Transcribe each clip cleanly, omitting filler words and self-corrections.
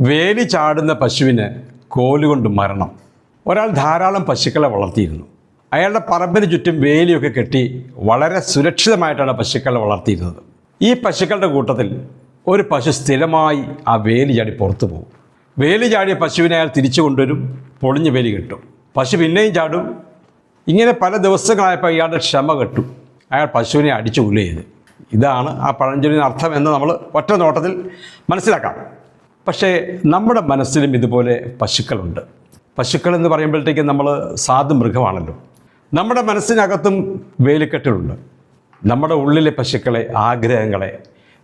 വേലി ചാടുന്ന പശുവിന് കോലുകൊണ്ട് മരണം. ഒരാൾ ധാരാളം പശുക്കളെ വളർത്തിയിരുന്നു. അയാളുടെ പറമ്പിന് ചുറ്റും വേലിയൊക്കെ കെട്ടി വളരെ സുരക്ഷിതമായിട്ടാണ് പശുക്കളെ വളർത്തിയിരുന്നത്. ഈ പശുക്കളുടെ കൂട്ടത്തിൽ ഒരു പശു സ്ഥിരമായി ആ വേലി ചാടി പുറത്തു പോകും. വേലി ചാടിയ പശുവിനെ അയാൾ തിരിച്ചു കൊണ്ടുവരും, പൊളിഞ്ഞ് വേലി കെട്ടും. പശു പിന്നെയും ചാടും. ഇങ്ങനെ പല ദിവസങ്ങളായപ്പോൾ ഇയാളുടെ ക്ഷമ കെട്ടു. അയാൾ പശുവിനെ അടിച്ചു കൊല്ലുക ചെയ്തു. ഇതാണ് ആ പഴഞ്ചൊല്ലിന് അർത്ഥം എന്ന് നമ്മൾ ഒറ്റ നോട്ടത്തിൽ മനസ്സിലാക്കാം. പക്ഷേ നമ്മുടെ മനസ്സിലും ഇതുപോലെ പശുക്കളുണ്ട്. പശുക്കൾ എന്ന് പറയുമ്പോഴത്തേക്കും നമ്മൾ സാധു മൃഗമാണല്ലോ. നമ്മുടെ മനസ്സിനകത്തും വേലിക്കെട്ടുകളുണ്ട്. നമ്മുടെ ഉള്ളിലെ പശുക്കളെ, ആഗ്രഹങ്ങളെ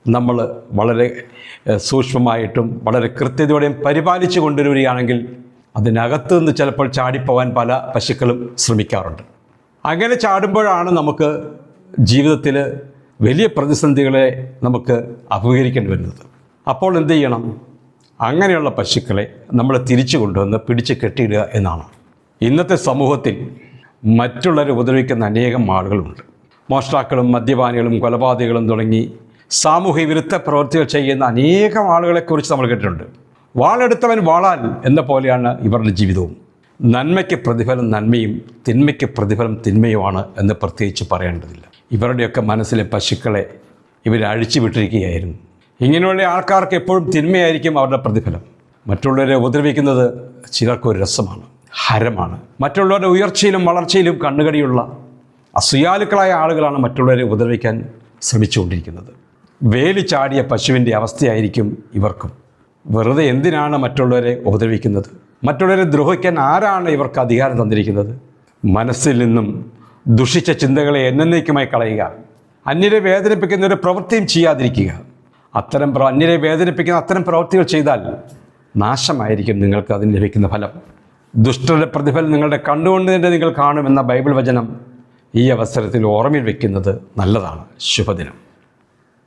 നമ്മൾ വളരെ സൂക്ഷ്മമായിട്ടും വളരെ കൃത്യതയോടെയും പരിപാലിച്ചു കൊണ്ടുവരികയാണെങ്കിൽ അതിനകത്ത് നിന്ന് ചിലപ്പോൾ ചാടിപ്പോവാൻ പല പശുക്കളും ശ്രമിക്കാറുണ്ട്. അങ്ങനെ ചാടുമ്പോഴാണ് നമുക്ക് ജീവിതത്തിൽ വലിയ പ്രതിസന്ധികളെ നമുക്ക് അഭിമുഖീകരിക്കേണ്ടി വരുന്നത്. അപ്പോൾ എന്ത് ചെയ്യണം? അങ്ങനെയുള്ള പശുക്കളെ നമ്മൾ തിരിച്ചു കൊണ്ടുവന്ന് പിടിച്ച് കെട്ടിയിടുക എന്നാണ്. ഇന്നത്തെ സമൂഹത്തിൽ മറ്റുള്ളവരെ ഉപദ്രവിക്കുന്ന അനേകം ആളുകളുണ്ട്. മോഷ്ടാക്കളും മദ്യപാനികളും കൊലപാതകങ്ങളും തുടങ്ങി സാമൂഹ്യ വിരുദ്ധ പ്രവൃത്തികൾ ചെയ്യുന്ന അനേകം ആളുകളെക്കുറിച്ച് നമ്മൾ കേട്ടിട്ടുണ്ട്. വാളെടുത്തവൻ വാളാൽ എന്ന പോലെയാണ് ഇവരുടെ ജീവിതവും. നന്മയ്ക്ക് പ്രതിഫലം നന്മയും തിന്മയ്ക്ക് പ്രതിഫലം തിന്മയുമാണ് എന്ന് പ്രത്യേകിച്ച് പറയേണ്ടതില്ല. ഇവരുടെയൊക്കെ മനസ്സിലെ പശുക്കളെ ഇവർ അഴിച്ചു വിട്ടിരിക്കുകയായിരുന്നു. ഇങ്ങനെയുള്ള ആൾക്കാർക്ക് എപ്പോഴും തിന്മയായിരിക്കും അവരുടെ പ്രതിഫലം. മറ്റുള്ളവരെ ഉപദ്രവിക്കുന്നത് ചിലർക്കൊരു രസമാണ്, ഹരമാണ്. മറ്റുള്ളവരുടെ ഉയർച്ചയിലും വളർച്ചയിലും കണ്ണുകടിയുള്ള അസൂയാലുക്കളായ ആളുകളാണ് മറ്റുള്ളവരെ ഉപദ്രവിക്കാൻ ശ്രമിച്ചുകൊണ്ടിരിക്കുന്നത്. വേലി ചാടിയ പശുവിൻ്റെ അവസ്ഥയായിരിക്കും ഇവർക്കും. വെറുതെ എന്തിനാണ് മറ്റുള്ളവരെ ഉപദ്രവിക്കുന്നത്? മറ്റുള്ളവരെ ദ്രോഹിക്കാൻ ആരാണ് ഇവർക്ക് അധികാരം തന്നിരിക്കുന്നത്? മനസ്സിൽ നിന്നും ദുഷിച്ച ചിന്തകളെ എന്നേക്കുമായി കളയുക. അന്യരെ വേദനിപ്പിക്കുന്ന ഒരു പ്രവൃത്തിയും ചെയ്യാതിരിക്കുക. അന്യരെ വേദനിപ്പിക്കുന്ന അത്തരം പ്രവൃത്തികൾ ചെയ്താൽ നാശമായിരിക്കും നിങ്ങൾക്ക് അതിന് ലഭിക്കുന്ന ഫലം. ദുഷ്ടരുടെ പ്രതിഫലം നിങ്ങളുടെ കണ്ണുകൊണ്ട് തന്നെ നിങ്ങൾ കാണുമെന്ന ബൈബിൾ വചനം ഈ അവസരത്തിൽ ഓർമ്മയിൽ വയ്ക്കുന്നത് നല്ലതാണ്. ശുഭദിനം.